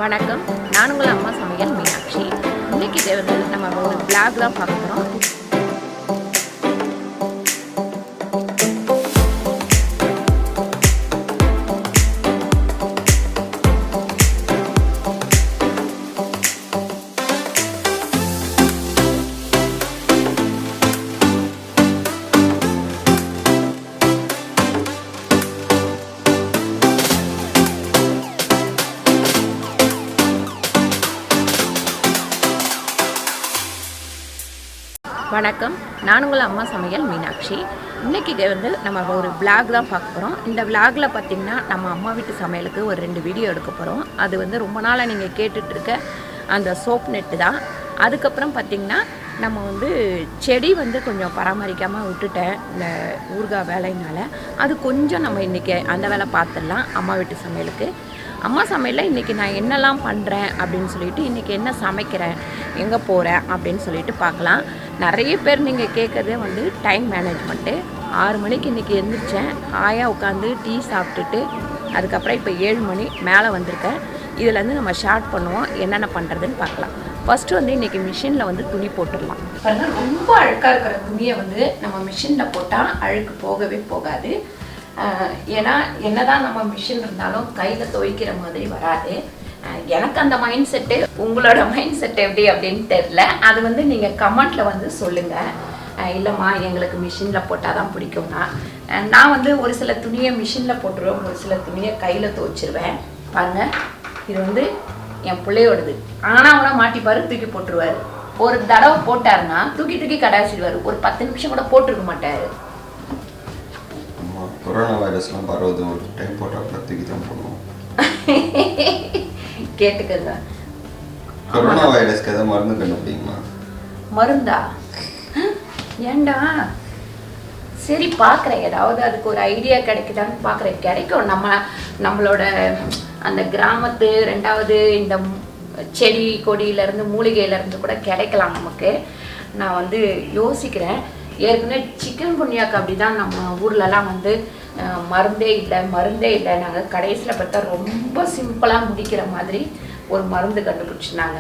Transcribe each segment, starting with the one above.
வணக்கம், நான் உங்கள் அம்மா சமையல் மீனாட்சி. இன்றைக்கி இதை வந்து நம்ம ஒரு vlog தான் பார்க்க போகிறோம். வணக்கம், நான் உங்கள் அம்மா சமையல் மீனாட்சி. இன்றைக்கி இதை வந்து நம்ம ஒரு vlog தான் பார்க்க போகிறோம். இந்த vlogல பார்த்திங்கன்னா நம்ம அம்மா வீட்டு சமையலுக்கு ஒரு 2 வீடியோ எடுக்க போகிறோம். அது வந்து ரொம்ப நாளாக நீங்கள் கேட்டுட்ருக்க அந்த சோப் நெட்டு தான். அதுக்கப்புறம் பார்த்திங்கன்னா நம்ம வந்து செடி வந்து கொஞ்சம் பராமரிக்காமல் விட்டுட்டேன் இந்த ஊறுகாய் வேலையினால். அது கொஞ்சம் நம்ம இன்றைக்கி அந்த வேலை பார்த்துடலாம். அம்மா வீட்டு சமையலுக்கு அம்மா சமையலில் இன்றைக்கி நான் என்னெல்லாம் பண்ணுறேன் அப்படின்னு சொல்லிட்டு, இன்றைக்கி என்ன சமைக்கிறேன், எங்கே போகிறேன் அப்படின்னு சொல்லிட்டு பார்க்கலாம். நிறைய பேர் நீங்கள் கேட்குறதே வந்து டைம் மேனேஜ்மெண்ட்டு. 6 மணிக்கு இன்றைக்கி எழுந்திரிச்சேன், ஆயா உட்காந்து டீ சாப்பிட்டுட்டு அதுக்கப்புறம் இப்போ 7 மணி மேலே வந்திருக்கேன். இதுலேருந்து நம்ம ஷார்ட் பண்ணுவோம், என்னென்ன பண்ணுறதுன்னு பார்க்கலாம். ஃபஸ்ட்டு வந்து இன்றைக்கி மிஷினில் வந்து துணி போட்டுடலாம். பாருங்கள், ரொம்ப அழுக்காக இருக்கிற துணியை வந்து நம்ம மிஷினில் போட்டால் அழுக்கு போகவே போகாது. ஏன்னா என்னதான் நம்ம மிஷின் இருந்தாலும் கையில் துவைக்கிற மாதிரி வராது. எனக்கு அந்த மைண்ட் செட்டு, உங்களோட மைண்ட் செட் எப்படி அப்படின்னு தெரில. அது வந்து நீங்கள் கமெண்ட்டில் வந்து சொல்லுங்கள். இல்லைம்மா எங்களுக்கு மிஷினில் போட்டால் தான் பிடிக்கும்னா. நான் வந்து ஒரு சில துணியை மிஷினில் போட்டுருவேன், ஒரு சில துணியை கையில் துவைச்சிருவேன். பாருங்கள், இது வந்து என் பிள்ளையோடது. ஆனால் அவனை மாட்டிப்பாரு, தூக்கி போட்டுருவார். ஒரு தடவை போட்டாருன்னா தூக்கி தூக்கி கடாச்சிடுவார். ஒரு 10 நிமிஷம் கூட போட்டிருக்க மாட்டார். கொரோனா வைரஸ்லாம் பரவுது, ஒரு டைம் போட்டால் தூக்கி தான் போடுவோம். கேட்டுக்கங்க. கொரோனா வைரஸ்க்கு ஏதாவது மருந்து கண்டுபிடிக்குமா? மருந்தா? ஏண்டா? சரி பார்க்குறேன், ஏதாவது அதுக்கு ஒரு ஐடியா கிடைக்குதான்னு பார்க்குறேன். கிடைக்கும். நம்மளோட அந்த கிராமத்து 2வது இந்த செடி கொடியிலேருந்து மூலிகையிலேருந்து கூட கிடைக்கலாம் நமக்கு. நான் வந்து யோசிக்கிறேன். ஏற்கனவே சிக்கன் குனியாக்கு அப்படி தான் நம்ம ஊர்லலாம் வந்து மருந்தே இல்லை. நாங்கள் கடைசியில் பார்த்தா ரொம்ப சிம்பிளாக முடிக்கிற மாதிரி ஒரு மருந்து கண்டுபிடிச்சினாங்க.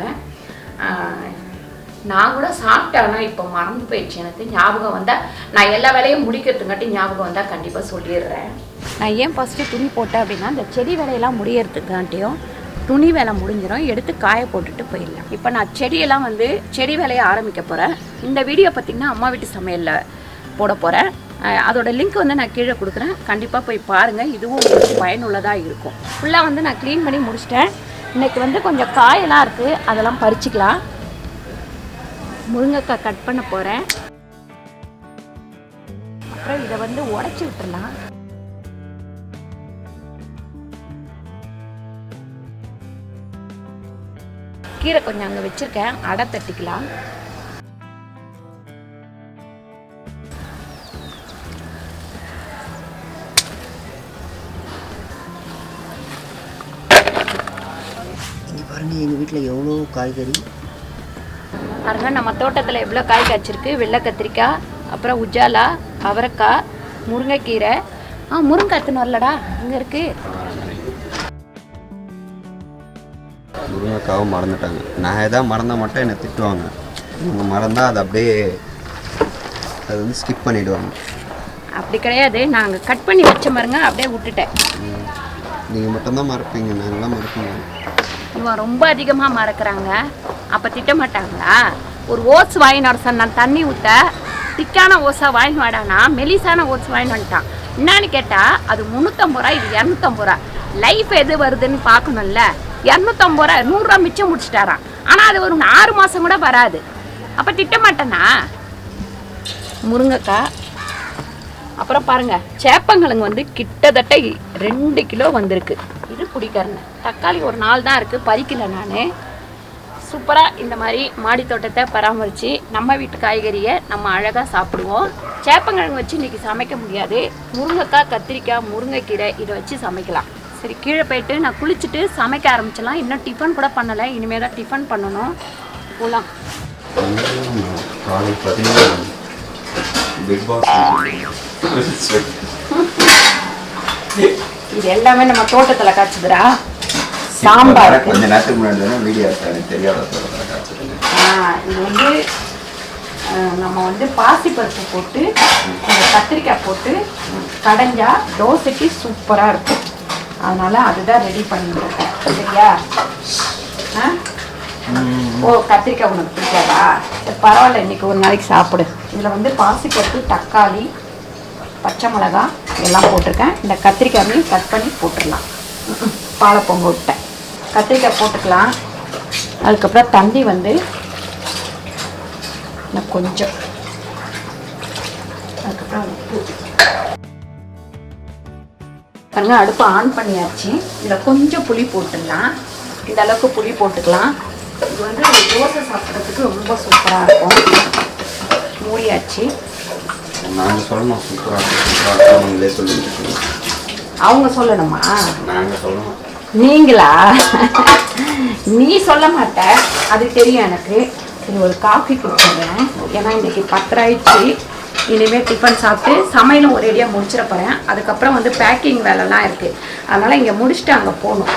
நான் கூட சாப்பிட்டேன்னா இப்போ மறந்து போயிடுச்சு. எனக்கு ஞாபகம் வந்தால் நான் எல்லா வேலையும் முடிக்கிறதுங்காட்டி ஞாபகம் வந்தால் கண்டிப்பாக சொல்லிடுறேன். நான் ஏன் ஃபஸ்ட்டு துணி போட்டேன் அப்படின்னா, இந்த செடி வேலையெல்லாம் முடியறதுக்காட்டியும் துணி வேலை முடிஞ்சிடும், எடுத்து காய போட்டுட்டு போயிடலாம். இப்போ நான் செடியெல்லாம் வந்து செடி வேலையை ஆரம்பிக்க போகிறேன். இந்த வீடியோ பார்த்திங்கன்னா அம்மா வீட்டு சமையலில் போட போகிறேன். அதோட லிங்க் வந்து நான் கீழே கொடுக்குறேன், கண்டிப்பாக போய் பாருங்கள். இதுவும் உங்களுக்கு பயனுள்ளதாக இருக்கும். ஃபுல்லாக வந்து நான் க்ளீன் பண்ணி முடிச்சிட்டேன். இன்றைக்கி வந்து கொஞ்சம் காயெல்லாம் இருக்குது, அதெல்லாம் பறிச்சிக்கலாம். முருங்கைக்காய் கட் பண்ண போகிறேன். அப்புறம் இதை வந்து உடச்சி விட்டுடலாம். கீரை கொஞ்சம் அங்கே வச்சுருக்கேன், அடை தட்டிக்கலாம். இங்கே பாருங்கள், எங்கள் வீட்டில் எவ்வளோ காய்கறி பாருங்க. நம்ம தோட்டத்தில் எவ்வளோ காய் காய்ச்சிருக்கு. வெள்ளை கத்திரிக்காய், அப்புறம் உஜாலா, அவரைக்காய், முருங்கைக்கீரை. முருங்கை எத்தனை வரலடா, இங்கே இருக்குது. முருங்கைக்காவும் மறந்துட்டாங்க. நான் எதாவது மறந்தால் மட்டும் என்னை திட்டுவாங்க. இவங்க மறந்தால் அது அப்படியே அது வந்து ஸ்கிப் பண்ணிவிடுவாங்க. அப்படி கிடையாது, நாங்கள் கட் பண்ணி வச்ச பாருங்க, அப்படியே விட்டுட்டேன். நீங்கள் மட்டும்தான் மறப்பீங்க, நாங்களாம் மறப்பீங்க. இவன் ரொம்ப அதிகமாக மறக்கிறாங்க. அப்போ திட்ட மாட்டாங்களா? ஒரு ஓட்ஸ் வாங்கின்னு வர சொன்னான், தண்ணி ஊற்ற. திக்கான ஓட்ஸாக வாங்கின்னு வாடானா மெலிசான ஓட்ஸ் வாங்கின்னு வந்துட்டான். என்னான்னு கேட்டால் அது 350 ரூபா, இது 250 ரூபா. லைஃப் எது வருதுன்னு பார்க்கணும்ல. 250 ரூபா, 100 ரூபா மிச்சம் முடிச்சிட்டாரான். ஆனால் அது ஒரு 6 மாதம் கூட வராது. அப்போ திட்ட மாட்டேனா? முருங்கைக்காய், அப்புறம் பாருங்கள் சேப்பங்கிழங்கு வந்து கிட்டத்தட்ட 2 கிலோ வந்திருக்கு. இது பிடிக்காருங்க. தக்காளி ஒரு 4 தான் இருக்குது, பறிக்கல நான். சூப்பராக இந்த மாதிரி மாடி தோட்டத்தை பராமரித்து நம்ம வீட்டு காய்கறியை நம்ம அழகாக சாப்பிடுவோம். சேப்பங்கிழங்கு வச்சு இன்றைக்கி சமைக்க முடியாது. முருங்கைக்காய், கத்திரிக்காய், முருங்கைக்கீரை இதை வச்சு சமைக்கலாம். சரி, கீழே போயிட்டு நான் குளிச்சுட்டு சமைக்க ஆரம்பிச்சிடலாம். இன்னும் டிஃபன் கூட பண்ணலை, இனிமேல் தான் டிஃபன் பண்ணணும். போகலாம். காலை பார்த்தீங்கன்னா பிக் பாஸ் இது எல்லாமே நம்ம தோட்டத்தில் காய்ச்சுதுரா. சாம்பார் கொஞ்சம் நேரத்துக்கு முன்னாடி வீடியோ எனக்கு தெரியாத இது வந்து நம்ம வந்து பாசிப்பருப்பு போட்டு இந்த கத்திரிக்காய் போட்டு கடைஞ்சா தோசைக்கு சூப்பராக இருக்கும். அதனால அதுதான் ரெடி பண்ணிட்டுருக்கேன். சரியா? ஓ, கத்திரிக்காய் உனக்கு பிடிக்காதா? பரவாயில்ல, இன்னைக்கு ஒரு நாளைக்கு சாப்பிடு. இதில் வந்து பாசிப்பருப்பு, தக்காளி, பச்சை மிளகாய் எல்லாம் போட்டிருக்கேன். இந்த கத்திரிக்காயையும் கட் பண்ணி போட்டுடலாம். பாலை பொங்க விட்டேன். கத்திரிக்காய் போட்டுக்கலாம். அதுக்கப்புறம் தண்ணி வந்து கொஞ்சம், அதுக்கப்புறம் உப்பு பாருங்க. அடுப்பு ஆன் பண்ணியாச்சு. இதில் கொஞ்சம் புளி போட்டுடலாம். இந்த அளவுக்கு புளி போட்டுக்கலாம். இது வந்து தோசை சாப்பிட்றதுக்கு ரொம்ப சூப்பராக இருக்கும். மூடியாச்சு. நாங்கள் சொல்லணும் சூப்பராக இருக்கும். நீங்களே சொல்லிட்டு அவங்க சொல்லணுமா? நாங்கள் சொல்லணும். நீங்களா? நீ சொல்ல மாட்ட, அது தெரியும் எனக்கு. சரி, ஒரு காஃபி கொடுத்துருவேன். ஏன்னா இன்றைக்கி 10 ஆயிடுச்சு. இனிமேல் டிஃபன் சாப்பிட்டு சமையலும் ஒரேடியாக முடிச்சிட போகிறேன். அதுக்கப்புறம் வந்து பேக்கிங் வேலைலாம் இருக்குது. அதனால் இங்கே முடிச்சுட்டு அங்கே போகணும்.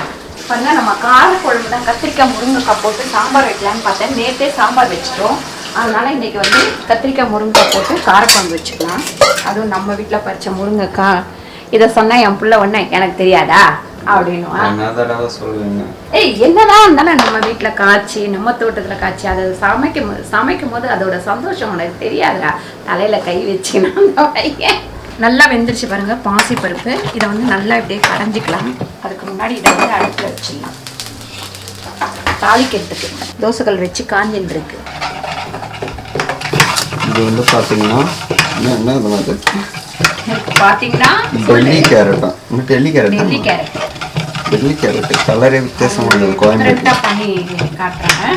பாருங்க, நம்ம கார குழம்பு தான் கத்திரிக்காய் முருங்கைக்காய் போட்டு சாம்பார் வைக்கலான்னு பார்த்தேன். நேற்றே சாம்பார் வச்சுட்டோம். அதனால் இன்றைக்கி வந்து கத்திரிக்காய் முருங்கைக்காய் போட்டு காரக்குழம்பு வச்சுக்கலாம். அதுவும் நம்ம வீட்டில் பறித்த முருங்கைக்காய். இதை சொன்னால் என் பிள்ளை ஒன்று எனக்கு தெரியாதா அப்படின்னு சொல்லுவீங்க. ஏய், என்னதான் இருந்தாலும் நம்ம வீட்டில் காய்ச்சி, நம்ம தோட்டத்தில் காய்ச்சி, அதை சமைக்கும் போது அதோட சந்தோஷம் உனக்கு தெரியாதுடா. தலையில் கை வச்சுன்னா நல்லா வெந்துருச்சு பாருங்க பாசி பருப்பு. இதை வந்து நல்லா இப்படியே கடைஞ்சிக்கலாம். அதுக்கு முன்னாடி இதை வந்து அடுப்பில் வச்சிடலாம். தாளிக்கிறதுக்கு தோசைகள் வச்சு காஞ்சின்னு இருக்கு. இது வந்து பார்த்தீங்கன்னா பார்த்தீங்கன்னா டெல்லி கேரட்டா? டெல்லி கேரட் கலரே வித்தியாசமானது. கோயம்புத்தூர் பண்ணி காட்டுறேன்.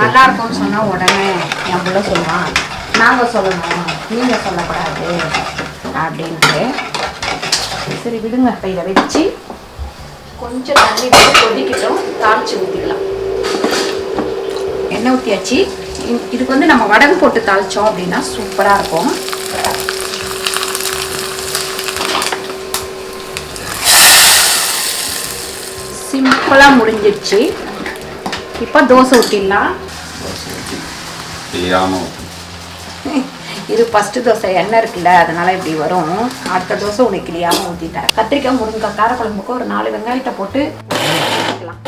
நல்லா இருக்கும்னு சொன்னா உடனே என் பிள்ளை சொல்லுவான், நாங்கள் சொல்லணும், நீங்கள் சொல்லக்கூடாது அப்படின்ட்டு. சரி விடுங்க. இப்போ இதை வச்சு கொஞ்சம் தண்ணி வச்சு கொதிக்கிட்டோம். தாளிச்சு ஊற்றிக்கலாம். எண்ணெய் ஊற்றியாச்சு. இதுக்கு வந்து நம்ம வடகு போட்டு தாளித்தோம் அப்படின்னா சூப்பராக இருக்கும். சிம்பிளாக முடிஞ்சிடுச்சு. இப்போ தோசை ஊற்றிடலாம். இது ஃபஸ்ட்டு தோசை எண்ணெய் இருக்குல்ல, அதனால் இப்படி வரும். அடுத்த தோசை உனக்கு கிளியாமல் ஊற்றி தரேன். கத்திரிக்காய் முருங்கைக்காய் காரக்குழம்புக்கு ஒரு 4 வெங்காயத்தை போட்டு ஊற்றிக்கலாம்.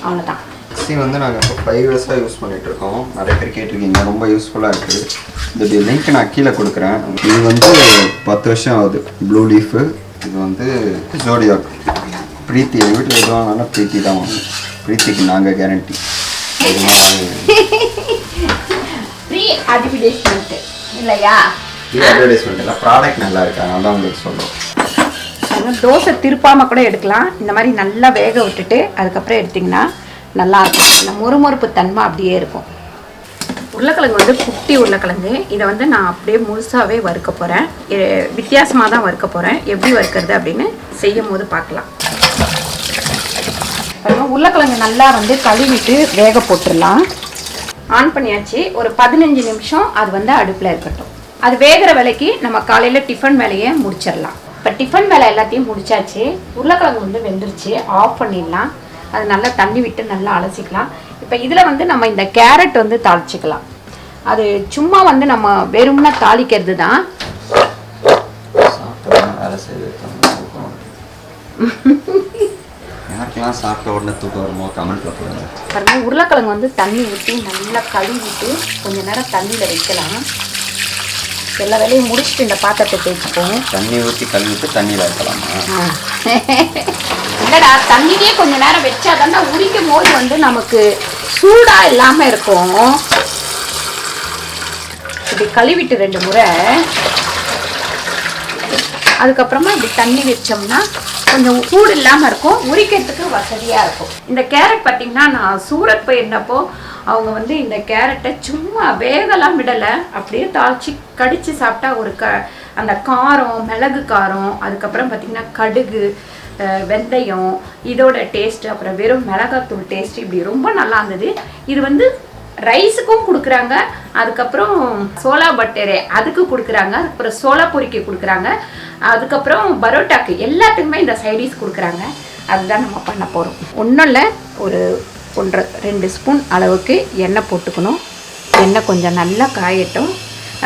அவ்வளோதான். மிக்ஸி வந்து நாங்கள் இப்போ 5 இயர்ஸாக யூஸ் பண்ணிகிட்ருக்கோம். நிறைய பேர் கேட்டிருக்கீங்க, ரொம்ப யூஸ்ஃபுல்லாக இருக்குது. இந்த லிங்க் நான் கீழே கொடுக்குறேன். இது வந்து 10 வருஷம் ஆகுது. Blue leaf. இது வந்து ஜோடியாக். பிரீத்தி. எங்கள் வீட்டில் எது வாங்கினாலும் பிரீத்தி தான் வாங்கணும். பிரீத்திக்கு நாங்கள் கேரண்டி. ஃப்ரீ அட்வர்டைஸ்மெண்ட் இல்லையா? ஃப்ரீ அட்வர்டைஸ்மெண்ட் இல்லை, ப்ராடக்ட் நல்லா இருக்கு, அதனால தான் உங்களுக்கு சொல்கிறோம். தோசை திருப்பாமல் கூட எடுக்கலாம். இந்த மாதிரி நல்லா வேக விட்டுட்டு அதுக்கப்புறம் எடுத்திங்கன்னா நல்லாயிருக்கும். இந்த முறுமுறுப்பு தன்மை அப்படியே இருக்கும். உருளைக்கிழங்கு வந்து குட்டி உருளைக்கிழங்கு. இதை வந்து நான் அப்படியே முழுசாகவே வறுக்க போகிறேன். வித்தியாசமாக தான் வறுக்க போகிறேன். எப்படி வறுக்கிறது அப்படின்னு செய்யும் போது பார்க்கலாம். உருளைக்கிழங்கு நல்லா வந்து கழுவிட்டு வேக போட்டுடலாம். ஆன் பண்ணியாச்சு. ஒரு 15 நிமிஷம் அது வந்து அடுப்பில் இருக்கட்டும். அது வேகிற வேலைக்கு நம்ம காலையில் டிஃபன் வேலையை முடிச்சிடலாம். இப்போ டிஃபன் வேலை எல்லாத்தையும் முடிச்சாச்சு. உருளைக்கிழங்கு வந்து வெந்துருச்சு. ஆஃப் பண்ணிடலாம். அது நல்லா தண்ணி விட்டு நல்லா அலசிக்கலாம். இப்போ இதில் வந்து நம்ம இந்த கேரட் வந்து தாளிச்சிக்கலாம். அது சும்மா வந்து நம்ம வெறும்னா தாளிக்கிறது தான். யாருக்கெல்லாம் சாப்பிட்ட உடனே தூக்கம் வருமோ கமெண்ட்டில் போடுங்க. பாருங்க, உருளைக்கிழங்கு வந்து தண்ணி ஊற்றி நல்லா கழுவிட்டு கொஞ்சம் நேரம் தண்ணியில் வைக்கலாம். எல்லா வேலையும் முடிச்சுட்டு இந்த பாத்திரத்தை தேய்ச்சிப்போம். தண்ணி ஊற்றி கழுவிட்டு தண்ணியில் வைக்கலாமா? இல்லைடா, தண்ணியே கொஞ்சம் நேரம் வச்சா தானே உரிக்கும் போது வந்து நமக்கு சூடாக இல்லாமல் இருக்கும். இப்படி கழுவிட்டு 2 முறை அதுக்கப்புறமா இப்படி தண்ணி வச்சோம்னா கொஞ்சம் சூடு இல்லாமல் இருக்கும். உரிக்கிறதுக்கு வசதியாக இருக்கும். இந்த கேரட் பார்த்திங்கன்னா நான் சூரத் போயிருந்தப்போ அவங்க வந்து இந்த கேரட்டை சும்மா வேகலாம் விடலை, அப்படியே தாளித்து கடித்து சாப்பிட்டா ஒரு அந்த காரம், மிளகு காரம், அதுக்கப்புறம் பார்த்திங்கன்னா கடுகு, வெந்தயம், இதோட டேஸ்ட்டு, அப்புறம் வெறும் மிளகாத்தூள் டேஸ்ட்டு, இப்படி ரொம்ப நல்லா இருந்தது. இது வந்து ரைஸுக்கும் கொடுக்குறாங்க, அதுக்கப்புறம் சோளா பட்டேரே அதுக்கு கொடுக்குறாங்க, அதுக்கப்புறம் சோளா பொரிக்கு கொடுக்குறாங்க, அதுக்கப்புறம் பரோட்டாக்கு எல்லாத்துக்குமே இந்த சைடிஸ் கொடுக்குறாங்க. அதுதான் நம்ம பண்ண போகிறோம். ஒன்றும் இல்லை, ஒரு 1-2 ஸ்பூன் அளவுக்கு எண்ணெய் போட்டுக்கணும். எண்ணெய் கொஞ்சம் நல்லா காயட்டும்.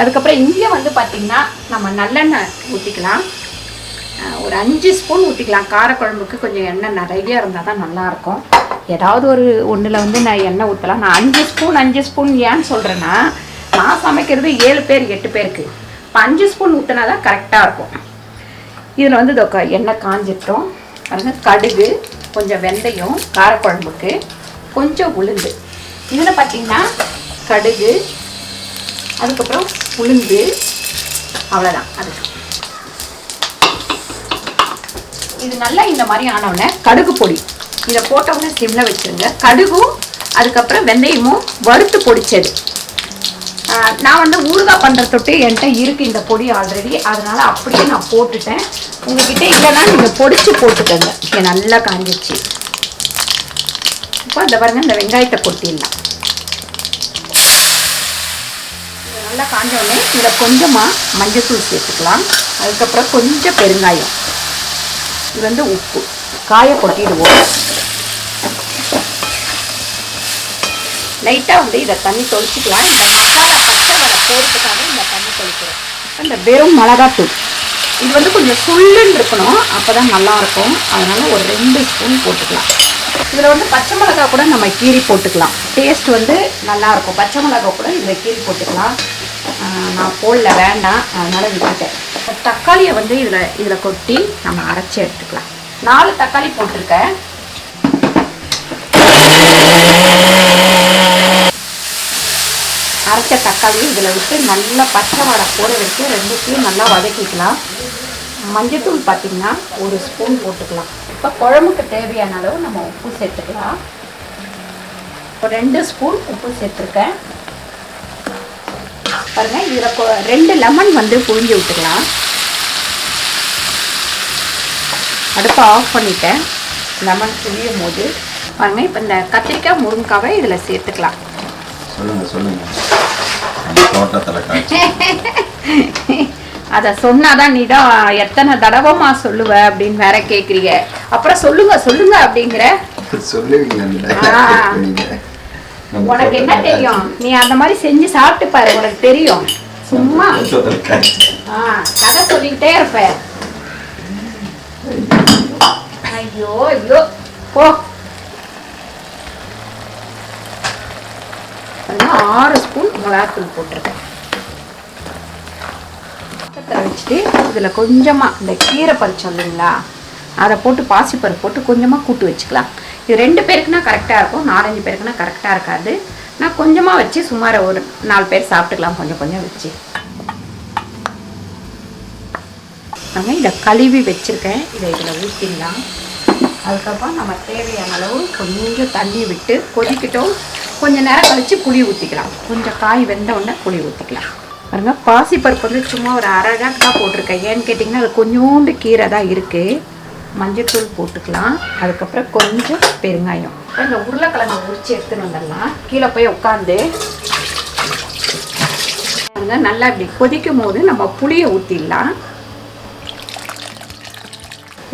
அதுக்கப்புறம் இங்கே வந்து பார்த்திங்கன்னா நம்ம நல்லெண்ணெய் ஊற்றிக்கலாம். ஒரு 5 ஸ்பூன் ஊற்றிக்கலாம். காரக்குழம்புக்கு கொஞ்சம் எண்ணெய் நிறைய இருந்தால் தான் நல்லாயிருக்கும். ஏதாவது ஒரு ஒன்றில் வந்து நான் எண்ணெய் ஊற்றலாம். நான் 5 ஸ்பூன் ஏன்னு சொல்கிறேன்னா, நான் சமைக்கிறது 7 பேர் 8 பேருக்கு. இப்போ 5 ஸ்பூன் ஊற்றினா தான் கரெக்டாக இருக்கும். இதில் வந்து இதோ எண்ணெய் காஞ்சிட்டோம். பாருங்க, கடுகு, கொஞ்சம் வெந்தயம் காரக்குழம்புக்கு, கொஞ்சம் உளுந்து. இதில் பார்த்திங்கன்னா கடுகு, அதுக்கப்புறம் உளுந்து, அவ்வளோதான். அதுக்கு இது நல்லா இந்த மாதிரி ஆனவுடனே கடுகு பொடி இதை போட்டவுடனே சிம்மில் வச்சுருங்க. கடுகும் அதுக்கப்புறம் வெந்தயமும் வறுத்து பொடிச்சது. நான் வந்து ஊறுகாய் பண்ணுறது தொட்டு என்கிட்ட இருக்குது இந்த பொடி ஆல்ரெடி, அதனால் அப்படியே நான் போட்டுட்டேன். உங்ககிட்ட இல்லைன்னா நீங்கள் பொடிச்சு போட்டுக்கோங்க. இங்கே நல்லா காஞ்சிச்சு. இப்போ இந்த பாருங்க, இந்த வெங்காயத்தை கொட்டிடலாம். நல்லா காஞ்சவுடனே இதில் கொஞ்சமாக மஞ்சள்தூள் சேர்த்துக்கலாம். அதுக்கப்புறம் கொஞ்சம் பெருங்காயம், இது வந்து உப்பு, காய கொட்டிடுவோம். லைட்டாக வந்து இதை தண்ணி தொளிச்சிக்கலாம். இந்த மசாலா பச்சை வர போகிறதுக்காக இந்த தண்ணி தொளிக்கிறோம். இந்த வெறும் மிளகாத்தூள் இது வந்து கொஞ்சம் சுள்ளுன்னு இருக்கணும், அப்போ தான் நல்லாயிருக்கும். அதனால் ஒரு 2 ஸ்பூன் போட்டுக்கலாம். இதில் வந்து பச்சை மிளகா கூட நம்ம கீரி போட்டுக்கலாம். டேஸ்ட் வந்து நல்லாயிருக்கும். பச்சை மிளகா கூட இதில் கீரி போட்டுக்கலாம். நான் போடல, வேண்டாம், அதனால் விட்டுட்டேன். தக்காளியை வந்து இதில் கொட்டி நம்ம அரைச்சி எடுத்துக்கலாம். 4 தக்காளி போட்டிருக்கேன். அரைச்ச தக்காளி இதில் விட்டு நல்லா பச்சை வாடை போட வச்சு 2த்தையும் நல்லா வதக்கிக்கலாம். மஞ்சத்தூள் பார்த்திங்கன்னா 1 ஸ்பூன் போட்டுக்கலாம். இப்போ குழம்புக்கு தேவையான அளவு நம்ம உப்பு சேர்த்துக்கலாம். இப்போ 2 ஸ்பூன் உப்பு சேர்த்துருக்கேன். பாருங்கள், இதில் 2 லெமன் வந்து புழிஞ்சு விட்டுக்கலாம். அடுப்பை ஆஃப் பண்ணிட்டேன். லெமன் புழியும் போது பாருங்கள், இப்போ இந்த கத்திரிக்காய் முருங்கைக்காவை இதில் சேர்த்துக்கலாம். அதை சொன்னாதான் நீ தான் எத்தனை தடவைமா சொல்லுவ அப்படின்னு வேற கேட்குறீங்க. அப்புறம் சொல்லுங்க அப்படிங்கிற உனக்கு என்ன தெரியும்? நீ அந்த மாதிரி செஞ்சு சாப்பிட்டு பாரு, உனக்கு தெரியும். சும்மா கதை சொல்லிக்கிட்டே இருப்ப. ஐயோ ஐயோ போ. 6 ஸ்பூன் மிளகாத்தூள் போட்டிருக்கேன். வச்சுட்டு இதில் கொஞ்சமாக இந்த கீரை பறிச்சோம் இல்லைங்களா, அதை போட்டு பாசிப்பருப்பு போட்டு கொஞ்சமாக கூட்டு வச்சுக்கலாம். இது 2 பேருக்குன்னா கரெக்டாக இருக்கும், 4-5 பேருக்குன்னா கரெக்டாக இருக்காது. நான் கொஞ்சமாக வச்சு சுமார் ஒரு 4 பேர் சாப்பிட்டுக்கலாம், கொஞ்சம் கொஞ்சம் வச்சு. நாங்கள் இதை கழுவி வச்சுருக்கேன், இதை இதில் ஊற்றிடலாம். அதுக்கப்புறம் நம்ம தேவையான அளவு கொஞ்சம் தண்ணி விட்டு கொதிக்கிட்டோம். கொஞ்சம் நேரம் கழித்து புளி ஊற்றிக்கலாம். கொஞ்சம் காய் வெந்த உடனே புளி ஊற்றிக்கலாம். பாருங்க, பாசிப்பருப்பு வந்து சும்மா ஒரு அரை ஜாக்கு தான் போட்டிருக்கேன். ஏன்னு கேட்டிங்கன்னா அது கொஞ்சோண்டு கீரை தான் இருக்குது. மஞ்சத்தூள் போட்டுக்கலாம். அதுக்கப்புறம் கொஞ்சம் பெருங்காயம். இந்த உருளைக்கிழங்கு உரிச்சு எடுத்துன்னு வந்துடலாம். கீழே போய் உட்காந்து நல்லா இப்படி கொதிக்கும் போது நம்ம புளியை ஊற்றிடலாம்.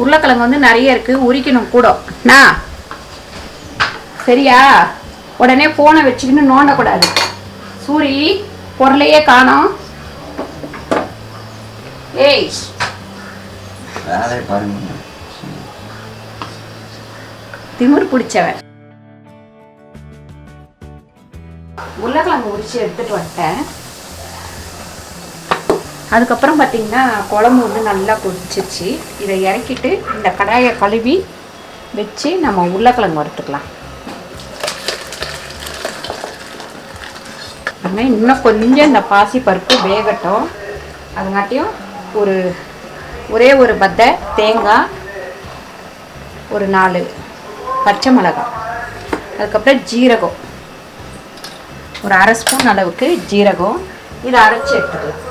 உருளைக்கிழங்கு வந்து நிறைய இருக்குது, உரிக்கணும் கூட. சரியா? உடனே ஃபோனை வச்சுக்கின்னு நோண்டக்கூடாது. சூரி, பொருளையே காணோம். ஏய், திமிரு பிடிச்சவன். உருளைக்கிழங்கு உரிச்சு எடுத்துட்டு வந்துட்டேன். அதுக்கப்புறம் பார்த்தீங்கன்னா குழம்பு வந்து நல்லா கொதிச்சிருச்சு. இதை இறக்கிட்டு இந்த கடாயை கழுவி வச்சு நம்ம உருளைக்கிழங்கு வறுத்துக்கலாம். இன்னும் கொஞ்சம் இந்த பாசி பருப்பு வேகட்டும். அதுங்காட்டியும் ஒரே ஒரு பத்தை தேங்காய், ஒரு 4 பச்சை மிளகாய், அதுக்கப்புறம் ஜீரகம், ஒரு அரை ஸ்பூன் அளவுக்கு ஜீரகம். இதை அரைச்சி எடுத்துக்கலாம்.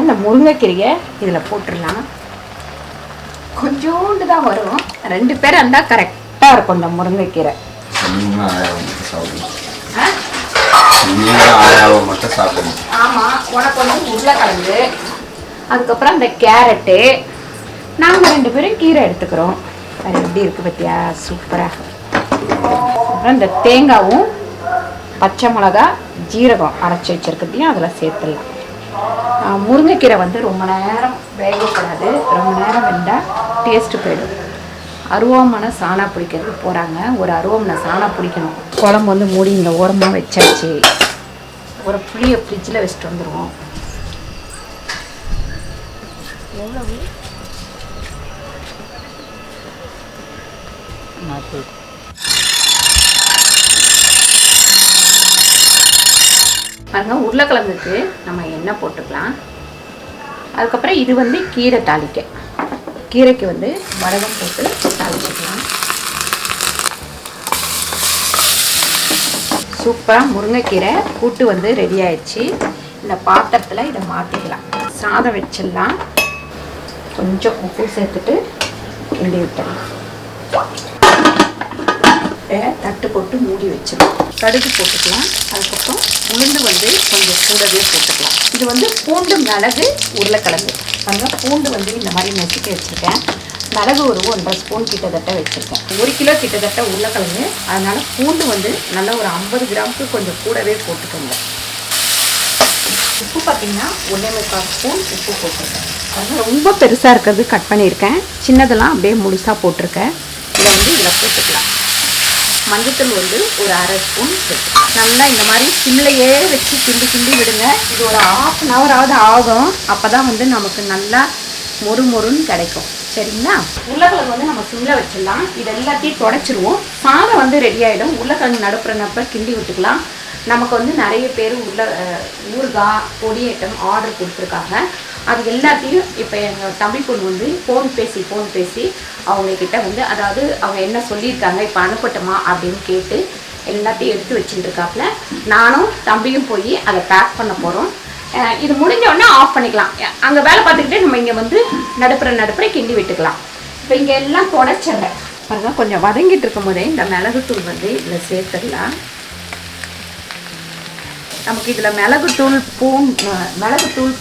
இந்த முருங்கைக்கீரையை இதில் போட்டுடலாம். கொஞ்சோண்டு தான் வரும், 2 பேர் இருந்தால் கரெக்டாக பெருசாக இருக்கும் இந்த முருங்கைக்கீரை. நீங்களும் ஆயாவை மட்டும் சாப்பிடுங்க. நீங்களும் ஆயாவை மட்டும் சாப்பிடுங்க. ஆமாம், உனக்கு வந்து உருளைக்கிழங்கு, அதுக்கப்புறம் இந்த கேரட்டு, நாங்கள் 2 பேரும் கீரை எடுத்துக்கிறோம். அது எப்படி இருக்குது பார்த்தியா, சூப்பராக. அப்புறம் இந்த தேங்காவும் பச்சை மிளகா ஜீரகம் அரைச்சி வச்சுருக்கிறதையும் அதில் சேர்த்துடலாம். முருங்கைக்கீரை வந்து ரொம்ப நேரம் வேகக்கூடாது, ரொம்ப நேரம் வெந்தால் டேஸ்ட்டு போயிடும். அருவாமனை சாணா பிடிக்கிறது போகிறாங்க. ஒரு அருவாமனை சாணா பிடிக்கணும். குழம்பு வந்து மூடி இந்த ஓரமாக வச்சாச்சு. ஒரு புளியை ஃப்ரிட்ஜில் வச்சுட்டு வந்துடுவோம். எவ்வளவு பாருங்க, உருளைக்கிழங்குக்கு நம்ம எண்ணெய் போட்டுக்கலாம். அதுக்கப்புறம் இது வந்து கீரை தாளிக்க, கீரைக்கு வந்து வடகம் போட்டு தாளிச்சுக்கலாம். சூப்பராக முருங்கைக்கீரை கூட்டு வந்து ரெடி ஆயிடுச்சு. இந்த பாத்திரத்தில் இதை மாற்றிக்கலாம். சாதம் வச்சிடலாம். கொஞ்சம் உப்பு சேர்த்துட்டு கிண்டி விட்டுடலாம். தட்டு போட்டு மூடி வச்சிடலாம். கடுகு போட்டுக்கலாம். அதுக்கப்புறம் உளுந்து வந்து கொஞ்சம் கூடவே போட்டுக்கலாம். இது வந்து பூண்டு, மிளகு, உருளைக்கிழங்கு. பாருங்க, பூண்டு வந்து இந்த மாதிரி நசுக்கி வச்சுருக்கேன். மிளகு ஒரு 1.5 ஸ்பூன் கிட்டத்தட்ட வச்சுருக்கேன். 1 கிலோ கிட்டத்தட்ட உருளைக்கிழங்கு. அதனால் பூண்டு வந்து நல்லா ஒரு 50 கிராமுக்கு கொஞ்சம் கூடவே போட்டுக்கோங்க. உப்பு பார்த்திங்கன்னா 1.25 ஸ்பூன் உப்பு போட்டிருக்கேன். அதனால் ரொம்ப பெருசாக இருக்கிறது கட் பண்ணியிருக்கேன். சின்னதெல்லாம் அப்படியே முழுசாக போட்டிருக்கேன். இதை வந்து இதில் போட்டுக்கலாம். மஞ்சத்தூள் வந்து ஒரு 1/2 ஸ்பூன் சேர்த்துக்கலாம். நல்லா இந்த மாதிரி சிம்லையே வச்சு கிண்டி கிண்டி விடுங்க. இது ஒரு 1/2 ஹவராவது ஆகும். அப்போ தான் வந்து நமக்கு நல்லா மொறுன்னு கிடைக்கும். சரிங்களா? உருளைக்கிழங்கு வந்து நம்ம சிம்மில் வச்சிடலாம். இது எல்லாத்தையும் தொடச்சிருவோம். சாதம் வந்து ரெடி ஆகிடும். உருளைக்கிழங்கு நடுப்புறப்ப கிண்டி விட்டுக்கலாம். நமக்கு வந்து நிறைய பேர் ஊறுகாய், பொடி ஐட்டம் ஆர்டர் கொடுத்துருக்காங்க. அது எல்லாத்தையும் இப்போ எங்கள் தம்பி பொண்ணு வந்து ஃபோன் பேசி அவங்கக்கிட்ட வந்து, அதாவது அவங்க என்ன சொல்லியிருக்காங்க, இப்போ அனுப்பட்டுமா அப்படின்னு கேட்டு எல்லாத்தையும் எடுத்து வச்சுட்டுருக்காப்புல. நானும் தம்பியும் போய் அதை பேக் பண்ண போகிறோம். இது முடிஞ்சோடனே ஆஃப் பண்ணிக்கலாம். அங்கே வேலை பார்த்துக்கிட்டே நம்ம இங்கே வந்து நடுப்புற கிண்டி விட்டுக்கலாம். இப்போ இங்கே எல்லாம் தொடச்சிடுறேன். பாருங்க, கொஞ்சம் வதங்கிட்டு இருக்கும் போதே இந்த மிளகுத்தூள் வந்து இதில் சேர்த்துடலாம். நமக்கு இதில் மிளகுத்தூள்,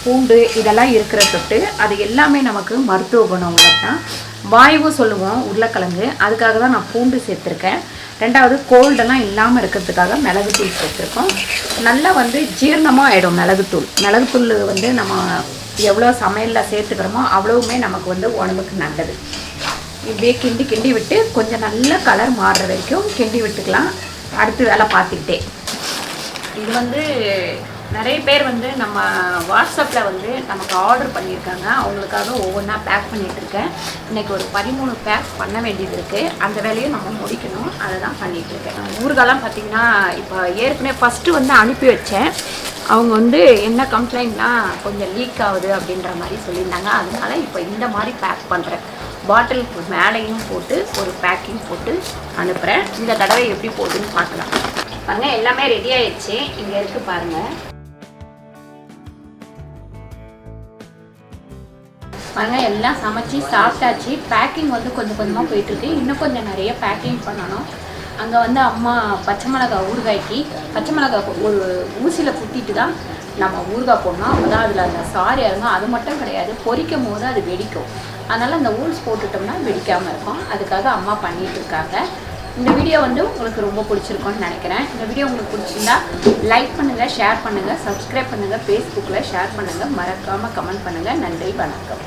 பூண்டு இதெல்லாம் இருக்கிற தொட்டு அது எல்லாமே நமக்கு மருத்துவ குணம் தான். வாய்வு சொல்லுவோம் உருளைக்கிழங்கு. அதுக்காக தான் நான் பூண்டு சேர்த்துருக்கேன். 2வது கோல்டெல்லாம் இல்லாமல் இருக்கிறதுக்காக மிளகுத்தூள் சேர்த்துருக்கோம். நல்லா வந்து ஜீரணமாக ஆகிடும் மிளகுத்தூள் வந்து நம்ம எவ்வளோ சமையலில் சேர்த்துக்கிறோமோ அவ்வளவுமே நமக்கு வந்து உடம்புக்கு நல்லது. இப்படியே கிண்டி விட்டு கொஞ்சம் நல்ல கலர் மாறுற வரைக்கும் கிண்டி விட்டுக்கலாம். அடுத்து வேலை பார்த்துக்கிட்டே. இது வந்து நிறைய பேர் வந்து நம்ம வாட்ஸ்அப்பில் வந்து நமக்கு ஆர்டர் பண்ணியிருக்காங்க. அவங்களுக்காக ஒவ்வொன்றா பேக் பண்ணிகிட்ருக்கேன். இன்றைக்கி ஒரு 13 பேக் பண்ண வேண்டியது இருக்குது. அந்த வேலையை நம்ம முடிக்கணும். அதை தான் பண்ணிகிட்ருக்கேன். ஊறுகாலாம் பார்த்திங்கன்னா இப்போ ஏற்கனவே ஃபஸ்ட்டு வந்து அனுப்பி வச்சேன். அவங்க வந்து என்ன கம்ப்ளைண்ட்னா கொஞ்சம் லீக் ஆகுது அப்படின்ற மாதிரி சொல்லியிருந்தாங்க. அதனால இப்போ இந்த மாதிரி பேக் பண்ணுறேன். பாட்டிலுக்கு மேலேயும் போட்டு ஒரு பேக்கிங் போட்டு அனுப்புகிறேன். இந்த தடவை எப்படி போகுதுன்னு பார்க்கலாம். பாருங்கள், எல்லாமே ரெடி ஆயிடுச்சு. இங்கே இருக்குது பாருங்கள். பாருங்கள், எல்லாம் சமைச்சி சாப்பிட்டாச்சு. பேக்கிங் வந்து கொஞ்சம் கொஞ்சமாக போயிட்டுருக்கு. இன்னும் கொஞ்சம் நிறைய பேக்கிங் பண்ணணும். அங்கே வந்து அம்மா பச்சை மிளகாய் ஊறுகாய்க்கு பச்சை மிளகாய் ஒரு ஊசியில் குத்திட்டு தான் நம்ம ஊறுகாய் போடணும். அப்போ தான் அதில் அந்த சாரி இறங்கும். அது மட்டும் கிடையாது, பொரிக்கும் போது அது வெடிக்கும். அதனால் அந்த ஊல்ஸ் போட்டுட்டோம்னா வெடிக்காமல் இருக்கும். அதுக்காக அம்மா பண்ணிகிட்டு இருக்காங்க. இந்த வீடியோ வந்து உங்களுக்கு ரொம்ப பிடிச்சிருக்கும்னு நினைக்கிறேன். இந்த வீடியோ உங்களுக்கு பிடிச்சிருந்தா லைக் பண்ணுங்கள், ஷேர் பண்ணுங்கள், சப்ஸ்கிரைப் பண்ணுங்கள், ஃபேஸ்புக்கில் ஷேர் பண்ணுங்கள், மறக்காமல் கமெண்ட் பண்ணுங்கள். நன்றி, வணக்கம்.